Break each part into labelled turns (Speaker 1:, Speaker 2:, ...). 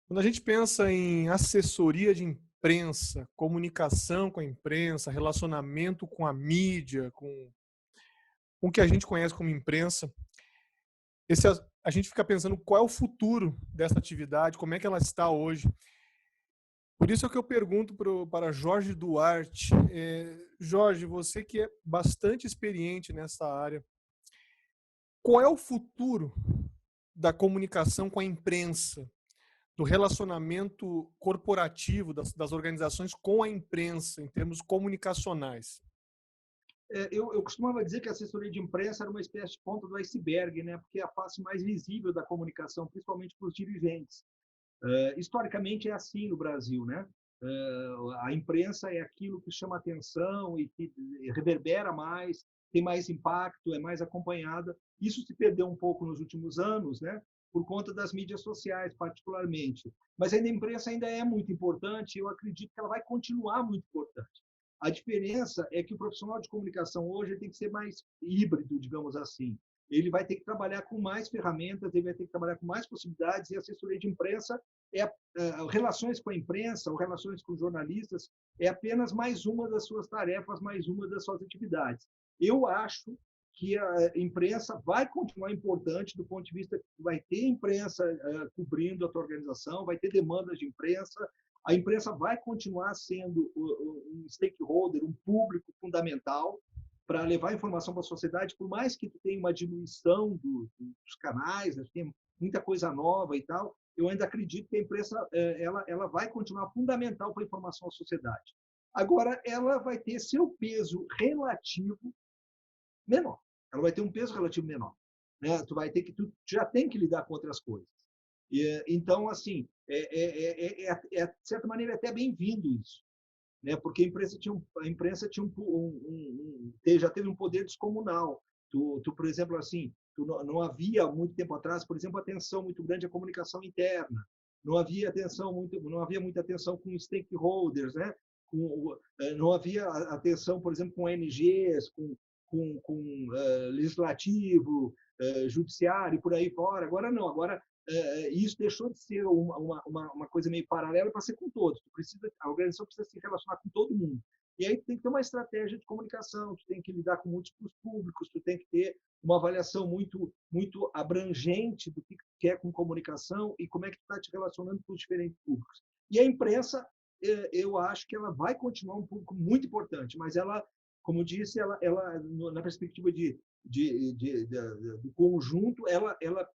Speaker 1: Quando a gente pensa em assessoria de imprensa, comunicação com a imprensa, relacionamento com a mídia, com o que a gente conhece como imprensa, a gente fica pensando qual é o futuro dessa atividade, como é que ela está hoje. Por isso é que eu pergunto para Jorge Duarte. Jorge, você que é bastante experiente nessa área, qual é o futuro da comunicação com a imprensa? Do relacionamento corporativo das organizações com a imprensa, em termos comunicacionais.
Speaker 2: Eu costumava dizer que a assessoria de imprensa era uma espécie de ponta do iceberg, né? Porque é a face mais visível da comunicação, principalmente para os dirigentes. Historicamente é assim no Brasil, né? A imprensa é aquilo que chama atenção e que reverbera mais, tem mais impacto, é mais acompanhada. Isso se perdeu um pouco nos últimos anos, né? Por conta das mídias sociais, particularmente. Mas ainda a imprensa ainda é muito importante e eu acredito que ela vai continuar muito importante. A diferença é que o profissional de comunicação hoje tem que ser mais híbrido, digamos assim. Ele vai ter que trabalhar com mais ferramentas, ele vai ter que trabalhar com mais possibilidades, e a assessoria de imprensa relações com a imprensa ou relações com jornalistas é apenas mais uma das suas tarefas, mais uma das suas atividades. Eu acho que a imprensa vai continuar importante do ponto de vista que vai ter imprensa cobrindo a tua organização, vai ter demandas de imprensa, a imprensa vai continuar sendo um stakeholder, um público fundamental para levar informação para a sociedade, por mais que tenha uma diminuição dos canais, né, tem muita coisa nova e tal, eu ainda acredito que a imprensa ela vai continuar fundamental para a informação à sociedade. Agora, ela vai ter seu peso relativo menor. Ela vai ter um peso relativo menor. Né? Tu já tem que lidar com outras coisas. Então, assim, de certa maneira, é até bem-vindo isso. Né? Porque a imprensa tinha já teve um poder descomunal. Por exemplo, assim, não havia muito tempo atrás, por exemplo, atenção muito grande à comunicação interna. Não havia muita atenção com stakeholders, né? Não havia atenção, por exemplo, com ONGs, com legislativo, judiciário e por aí fora. Agora não, agora isso deixou de ser uma coisa meio paralela para ser com todos. A organização precisa se relacionar com todo mundo. E aí tem que ter uma estratégia de comunicação, tu tem que lidar com múltiplos públicos, tu tem que ter uma avaliação muito abrangente do que tu quer com comunicação e como é que tu está te relacionando com os diferentes públicos. E a imprensa, eu acho que ela vai continuar um público muito importante, mas ela, como disse, ela na perspectiva do conjunto, ela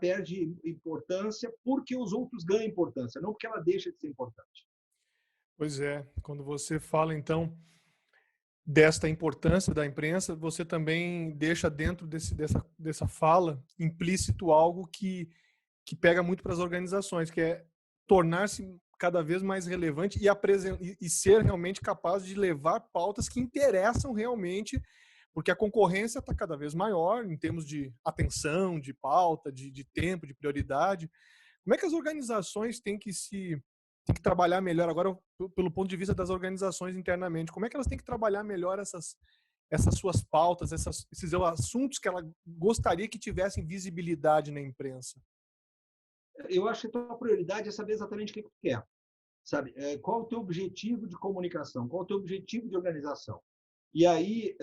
Speaker 2: perde importância porque os outros ganham importância, não porque ela deixa de ser importante.
Speaker 1: Pois é, quando você fala, então, desta importância da imprensa, você também deixa dentro dessa fala implícito algo que pega muito para as organizações, que é tornar-se cada vez mais relevante e ser realmente capaz de levar pautas que interessam realmente, porque a concorrência está cada vez maior em termos de atenção, de pauta, de tempo, de prioridade. Como é que as organizações têm que trabalhar melhor agora pelo ponto de vista das organizações internamente? Como é que elas têm que trabalhar melhor essas suas pautas, esses assuntos que ela gostaria que tivessem visibilidade na imprensa?
Speaker 2: Eu acho que a tua prioridade é saber exatamente o que tu quer, sabe? Qual o teu objetivo de comunicação? Qual o teu objetivo de organização? E aí,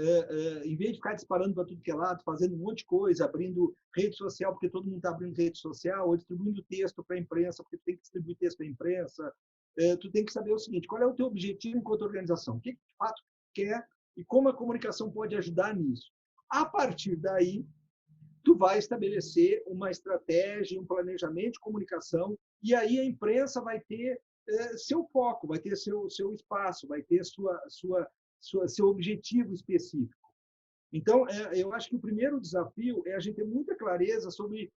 Speaker 2: em vez de ficar disparando para tudo que é lado, fazendo um monte de coisa, abrindo rede social, porque todo mundo está abrindo rede social, ou distribuindo texto para a imprensa, porque tu tem que distribuir texto para a imprensa, tu tem que saber o seguinte, qual é o teu objetivo enquanto organização? O que de fato tu quer e como a comunicação pode ajudar nisso? A partir daí, tu vai estabelecer uma estratégia, um planejamento de comunicação, e aí a imprensa vai ter seu foco, vai ter seu espaço, vai ter seu objetivo específico. Então, eu acho que o primeiro desafio é a gente ter muita clareza sobre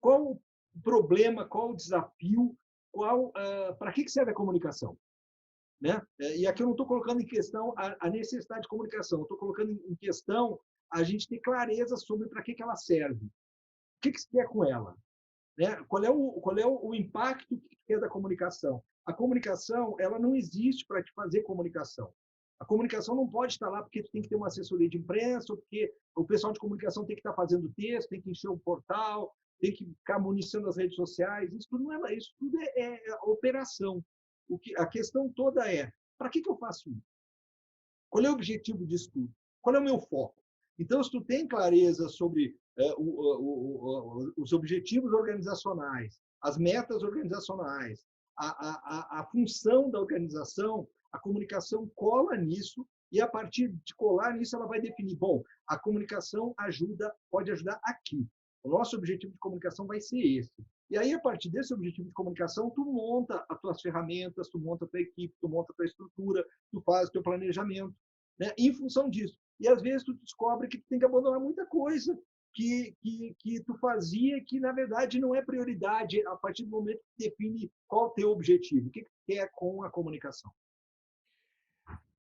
Speaker 2: qual o problema, qual o desafio, para que serve a comunicação. Né? E aqui eu não estou colocando em questão a necessidade de comunicação, eu estou colocando em questão a gente ter clareza sobre para que ela serve. O que se quer com ela? Né? Qual é o impacto que quer da comunicação? A comunicação ela não existe para te fazer comunicação. A comunicação não pode estar lá porque tu tem que ter uma assessoria de imprensa, ou porque o pessoal de comunicação tem que estar fazendo texto, tem que encher o portal, tem que ficar municiando as redes sociais. Isso tudo não é isso, tudo é operação. A questão toda é, para que eu faço isso? Qual é o objetivo disso tudo? Qual é o meu foco? Então, se tu tem clareza sobre os objetivos organizacionais, as metas organizacionais, a função da organização, a comunicação cola nisso e, a partir de colar nisso, ela vai definir, bom, a comunicação pode ajudar aqui. O nosso objetivo de comunicação vai ser esse. E aí, a partir desse objetivo de comunicação, tu monta as tuas ferramentas, tu monta a tua equipe, tu monta a tua estrutura, tu faz o teu planejamento, né, em função disso. E, às vezes, tu descobre que tu tem que abandonar muita coisa que tu fazia, que, na verdade, não é prioridade a partir do momento que define qual o teu objetivo, o que tu quer com a comunicação.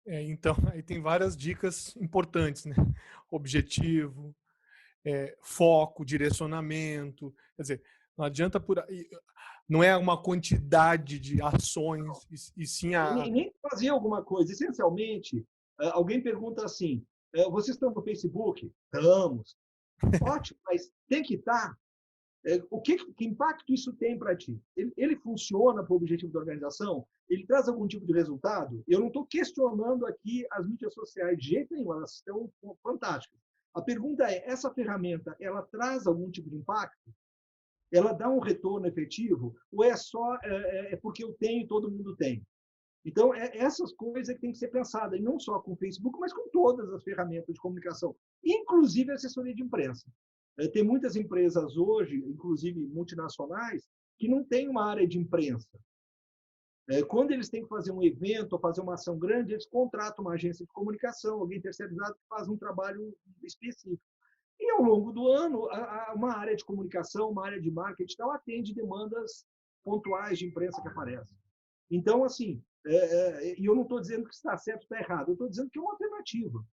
Speaker 1: Então, aí tem várias dicas importantes, né? Objetivo, foco, direcionamento. Quer dizer, não adianta não é uma quantidade de ações, e sim
Speaker 2: nem fazer alguma coisa. Essencialmente, alguém pergunta assim, vocês estão no Facebook? Estamos. Ótimo, mas tem que estar. Que impacto isso tem para ti? Ele funciona para o objetivo da organização? Ele traz algum tipo de resultado? Eu não estou questionando aqui as mídias sociais de jeito nenhum, elas estão fantásticas. A pergunta é, essa ferramenta, ela traz algum tipo de impacto? Ela dá um retorno efetivo? Ou é só porque eu tenho e todo mundo tem? Então, essas coisas que têm que ser pensadas, e não só com o Facebook, mas com todas as ferramentas de comunicação, inclusive a assessoria de imprensa. Tem muitas empresas hoje, inclusive multinacionais, que não têm uma área de imprensa. Quando eles têm que fazer um evento ou fazer uma ação grande, eles contratam uma agência de comunicação, alguém terceirizado que faz um trabalho específico. E, ao longo do ano, uma área de comunicação, uma área de marketing, tal, atende demandas pontuais de imprensa que aparecem. Então, assim, e eu não estou dizendo que está certo ou está errado, eu estou dizendo que é uma alternativa.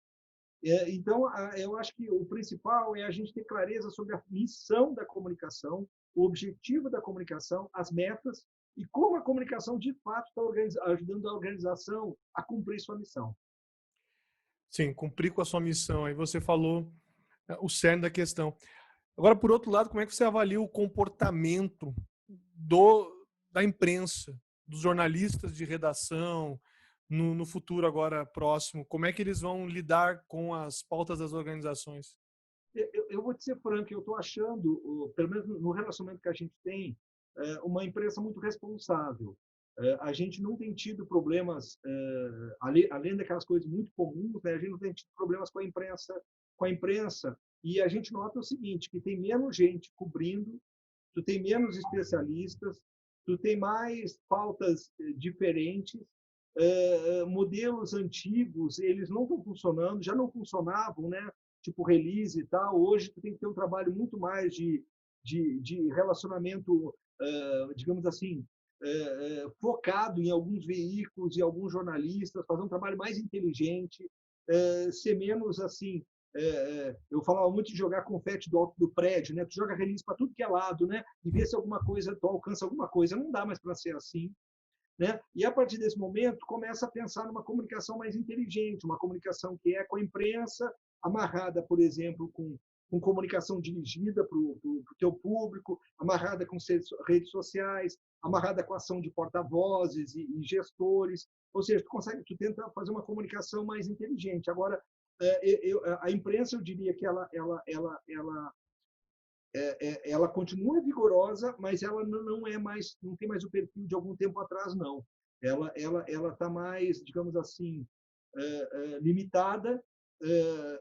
Speaker 2: Então, eu acho que o principal é a gente ter clareza sobre a missão da comunicação, o objetivo da comunicação, as metas e como a comunicação, de fato, está ajudando a organização a cumprir sua missão.
Speaker 1: Sim, cumprir com a sua missão. Aí você falou o cerne da questão. Agora, por outro lado, como é que você avalia o comportamento da imprensa, dos jornalistas de redação, no futuro agora próximo? Como é que eles vão lidar com as pautas das organizações?
Speaker 2: Eu vou te ser franco, eu estou achando, pelo menos no relacionamento que a gente tem, uma imprensa muito responsável. A gente não tem tido problemas, além daquelas coisas muito comuns, né? A gente não tem tido problemas com a imprensa, e a gente nota o seguinte, que tem menos gente cobrindo, tu tem menos especialistas, tu tem mais pautas diferentes, modelos antigos, eles não estão funcionando, já não funcionavam, né? Tipo release e tal. Hoje tu tem que ter um trabalho muito mais de relacionamento, digamos assim, focado em alguns veículos e alguns jornalistas, fazer um trabalho mais inteligente, ser menos assim. Eu falava muito de jogar confete do alto do prédio, né? Tu joga release para tudo que é lado, né? E ver se alguma coisa, tu alcança alguma coisa. Não dá mais para ser assim, né? E a partir desse momento começa a pensar numa comunicação mais inteligente, uma comunicação que é com a imprensa, amarrada, por exemplo, com comunicação dirigida para o teu público, amarrada com redes sociais, amarrada com ação de porta-vozes e gestores. Ou seja, tu tenta fazer uma comunicação mais inteligente. Agora, a imprensa, eu diria que ela continua vigorosa, mas ela não é mais, não tem mais o perfil de algum tempo atrás, não. Ela está mais, digamos assim, limitada,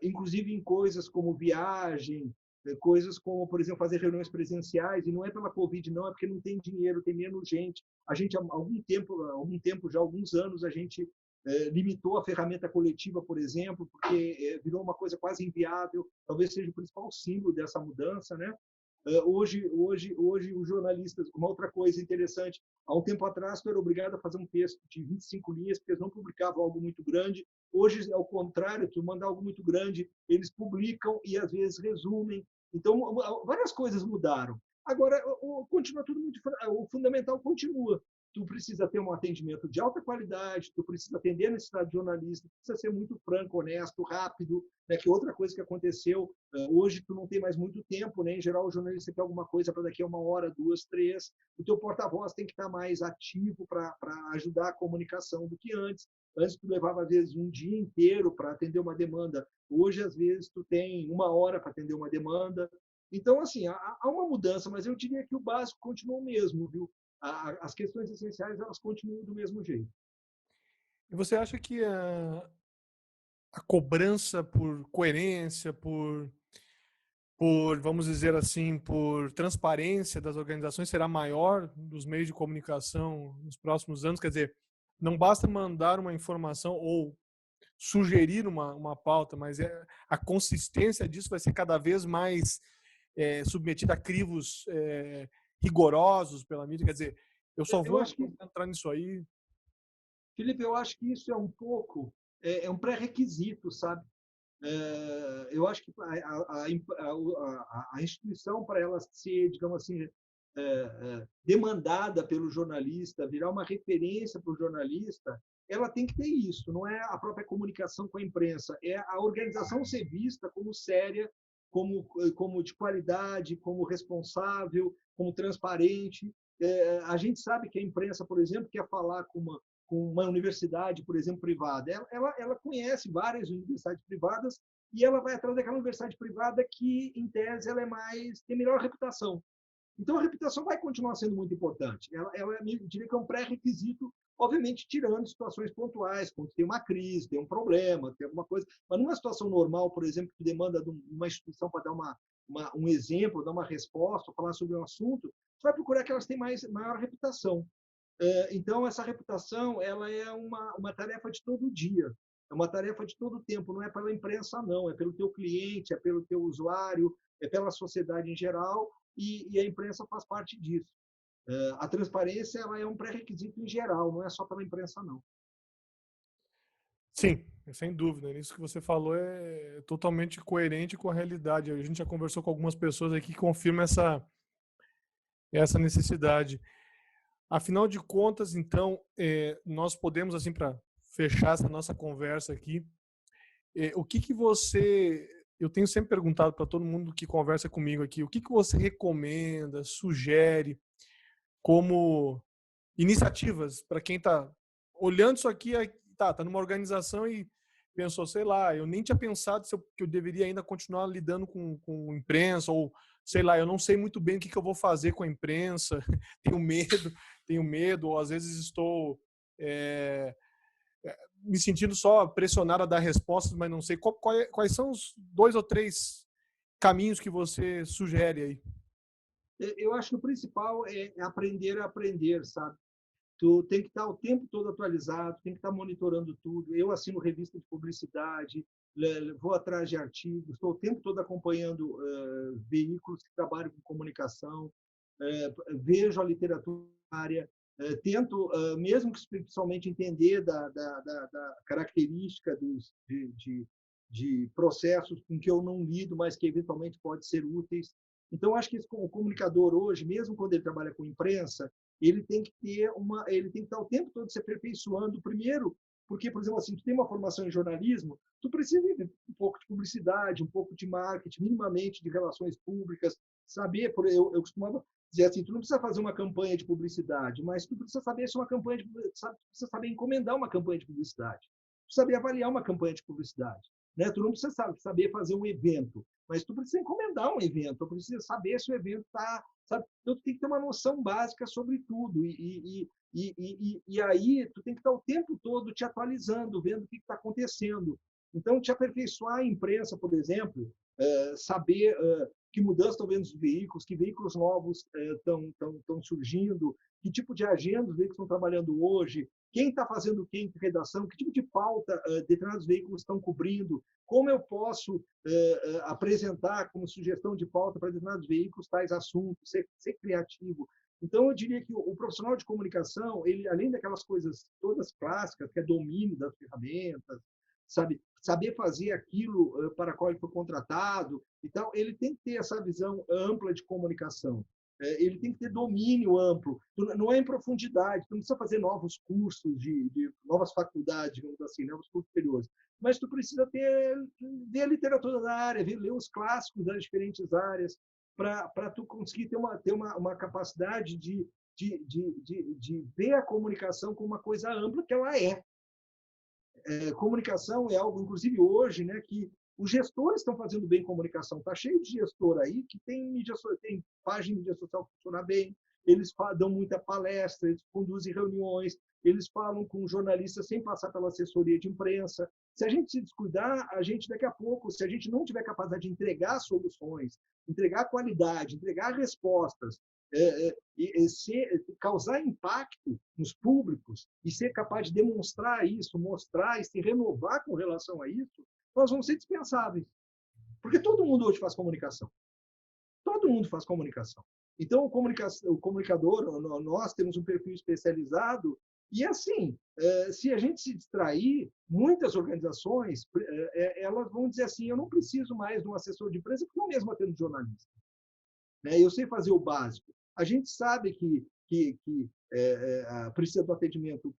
Speaker 2: inclusive em coisas como viagem, coisas como, por exemplo, fazer reuniões presenciais, e não é pela Covid, não, é porque não tem dinheiro, tem menos gente. A gente, há algum tempo já, alguns anos, a gente limitou a ferramenta coletiva, por exemplo, porque virou uma coisa quase inviável, talvez seja o principal símbolo dessa mudança, né? Hoje, os jornalistas, uma outra coisa interessante, há um tempo atrás, tu era obrigado a fazer um texto de 25 linhas, porque eles não publicavam algo muito grande. Hoje, ao contrário, tu manda algo muito grande, eles publicam e, às vezes, resumem. Então, várias coisas mudaram. Agora, continua tudo muito, o fundamental continua. Tu precisa ter um atendimento de alta qualidade, tu precisa atender a necessidade de jornalista, precisa ser muito franco, honesto, rápido, né? Que outra coisa que aconteceu, hoje tu não tem mais muito tempo, né? Em geral, o jornalista quer alguma coisa para daqui a 1 hora, 2, 3. O teu porta-voz tem que estar mais ativo para ajudar a comunicação do que antes. Antes tu levava, às vezes, um dia inteiro para atender uma demanda. Hoje, às vezes, tu tem 1 hora para atender uma demanda. Então, assim, há uma mudança, mas eu diria que o básico continua o mesmo, viu? As questões essenciais, elas continuam do mesmo jeito.
Speaker 1: E você acha que a cobrança por coerência, vamos dizer assim, por transparência das organizações será maior dos meios de comunicação nos próximos anos? Quer dizer, não basta mandar uma informação ou sugerir uma pauta, mas a consistência disso vai ser cada vez mais submetida a crivos rigorosos pela mídia. Quer dizer, eu só
Speaker 2: Eu
Speaker 1: vou
Speaker 2: acho que,
Speaker 1: entrar nisso aí.
Speaker 2: Felipe, eu acho que isso é um pouco, um pré-requisito, sabe? Eu acho que a instituição, para ela ser, digamos assim, demandada pelo jornalista, virar uma referência para o jornalista, ela tem que ter isso, não é a própria comunicação com a imprensa, é a organização ser vista como séria, como de qualidade, como responsável, como transparente. A gente sabe que a imprensa, por exemplo, quer falar com uma universidade, por exemplo, privada. Ela conhece várias universidades privadas e ela vai atrás daquela universidade privada que, em tese, ela tem melhor reputação. Então, a reputação vai continuar sendo muito importante. Ela diria que é um pré-requisito, obviamente, tirando situações pontuais, quando tem uma crise, tem um problema, tem alguma coisa. Mas numa situação normal, por exemplo, que demanda de uma instituição para dar um exemplo, dar uma resposta, falar sobre um assunto, você vai procurar que elas tenham maior reputação. Então, essa reputação ela é uma tarefa de todo dia, é uma tarefa de todo tempo, não é pela imprensa, não, é pelo teu cliente, é pelo teu usuário, é pela sociedade em geral, e a imprensa faz parte disso. A transparência ela é um pré-requisito em geral, não é só pela imprensa, não.
Speaker 1: Sim, sem dúvida. Isso que você falou é totalmente coerente com a realidade. A gente já conversou com algumas pessoas aqui que confirmam essa necessidade. Afinal de contas, então, nós podemos, assim, para fechar essa nossa conversa aqui, o que você. Eu tenho sempre perguntado para todo mundo que conversa comigo aqui, o que você recomenda, sugere como iniciativas para quem está olhando isso aqui, tá numa organização e pensou, sei lá, eu nem tinha pensado que eu deveria ainda continuar lidando com imprensa, ou sei lá, eu não sei muito bem o que eu vou fazer com a imprensa, tenho medo, ou às vezes estou me sentindo só pressionado a dar respostas, mas não sei. Quais são os 2 ou 3 caminhos que você sugere aí?
Speaker 2: Eu acho que o principal é aprender a aprender, sabe? Tu tem que estar o tempo todo atualizado, tem que estar monitorando tudo. Eu assino revista de publicidade, vou atrás de artigos, estou o tempo todo acompanhando veículos que trabalham com comunicação, vejo a literatura, tento, mesmo que superficialmente, entender da característica de processos com que eu não lido, mas que eventualmente podem ser úteis. Então, acho que o comunicador hoje, mesmo quando ele trabalha com imprensa, ele tem que estar o tempo todo se aperfeiçoando. Primeiro, porque, por exemplo, assim, tu tem uma formação em jornalismo, tu precisa de um pouco de publicidade, um pouco de marketing, minimamente de relações públicas, saber, eu costumava dizer assim, tu não precisa fazer uma campanha de publicidade, mas tu precisa saber se uma campanha de publicidade, tu precisa saber encomendar uma campanha de publicidade, tu saber avaliar uma campanha de publicidade, né? Tu não precisa saber fazer um evento, mas tu precisa encomendar um evento, tu precisa saber se o evento está, sabe? Então, tu tem que ter uma noção básica sobre tudo e aí tu tem que estar o tempo todo te atualizando, vendo o que está acontecendo. Então, te aperfeiçoar a imprensa, por exemplo, saber que mudanças estão vendo os veículos, que veículos novos estão surgindo, que tipo de agenda os veículos estão trabalhando hoje, quem está fazendo quem de redação, que tipo de pauta determinados veículos estão cobrindo, como eu posso apresentar como sugestão de pauta para determinados veículos tais assuntos, ser criativo. Então, eu diria que o profissional de comunicação, ele, além daquelas coisas todas clássicas, que é domínio das ferramentas, saber fazer aquilo para qual ele foi contratado, então ele tem que ter essa visão ampla de comunicação. ele tem que ter domínio amplo, não é em profundidade, tu não precisa fazer novos cursos, de novas faculdades, digamos assim, novos cursos superiores, mas tu precisa ver a literatura da área, ler os clássicos das diferentes áreas, para tu conseguir ter uma capacidade de ver a comunicação como uma coisa ampla que ela é. Comunicação é algo, inclusive hoje, né, que os gestores estão fazendo bem comunicação. Está cheio de gestor aí que tem página de mídia social que funciona bem, eles dão muita palestra, eles conduzem reuniões, eles falam com jornalistas sem passar pela assessoria de imprensa. Se a gente se descuidar, a gente daqui a pouco, se a gente não tiver capacidade de entregar soluções, entregar qualidade, entregar respostas, causar impacto nos públicos e ser capaz de demonstrar isso, mostrar e se renovar com relação a isso, nós vamos ser dispensáveis. Porque todo mundo hoje faz comunicação. Todo mundo faz comunicação. Então, o comunicador, nós temos um perfil especializado e, assim, se a gente se distrair, muitas organizações, elas vão dizer assim, eu não preciso mais de um assessor de imprensa, porque eu mesmo atendo jornalista. Eu sei fazer o básico. A gente sabe que precisa do atendimento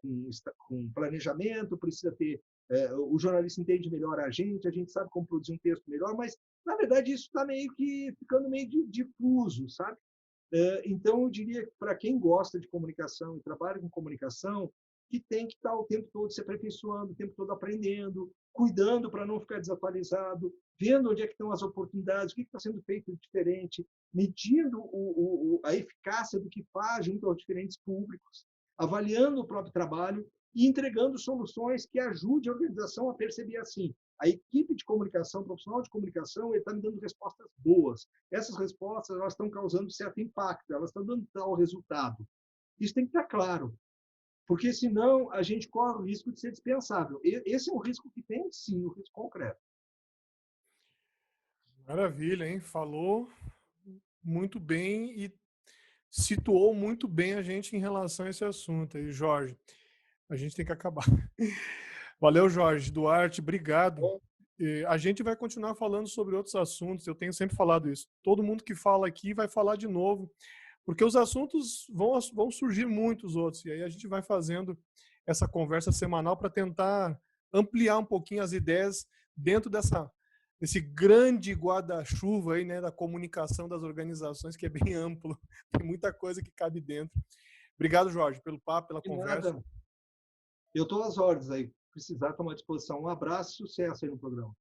Speaker 2: com planejamento, precisa ter... o jornalista entende melhor a gente sabe como produzir um texto melhor, mas, na verdade, isso está ficando meio difuso, sabe? Então, eu diria que para quem gosta de comunicação e trabalha com comunicação, que tem que estar o tempo todo se aperfeiçoando, o tempo todo aprendendo, cuidando para não ficar desatualizado, vendo onde é que estão as oportunidades, o que está sendo feito de diferente, medindo a eficácia do que faz junto aos diferentes públicos, avaliando o próprio trabalho e entregando soluções que ajudem a organização a perceber assim. A equipe de comunicação, o profissional de comunicação, ele está me dando respostas boas. Essas respostas elas estão causando certo impacto, elas estão dando tal resultado. Isso tem que estar claro, porque senão a gente corre o risco de ser dispensável. Esse é um risco que tem, sim, um risco concreto.
Speaker 1: Maravilha, hein? Falou muito bem e situou muito bem a gente em relação a esse assunto aí, Jorge. A gente tem que acabar. Valeu, Jorge. Duarte, obrigado. A gente vai continuar falando sobre outros assuntos, eu tenho sempre falado isso. Todo mundo que fala aqui vai falar de novo, porque os assuntos vão surgir muitos outros, e aí a gente vai fazendo essa conversa semanal para tentar ampliar um pouquinho as ideias dentro desse grande guarda-chuva aí, né, da comunicação das organizações, que é bem amplo, tem muita coisa que cabe dentro. Obrigado, Jorge, pelo papo, pela conversa.
Speaker 2: Nada. Eu estou às ordens aí. Precisar, tomar à disposição. Um abraço e sucesso aí no programa.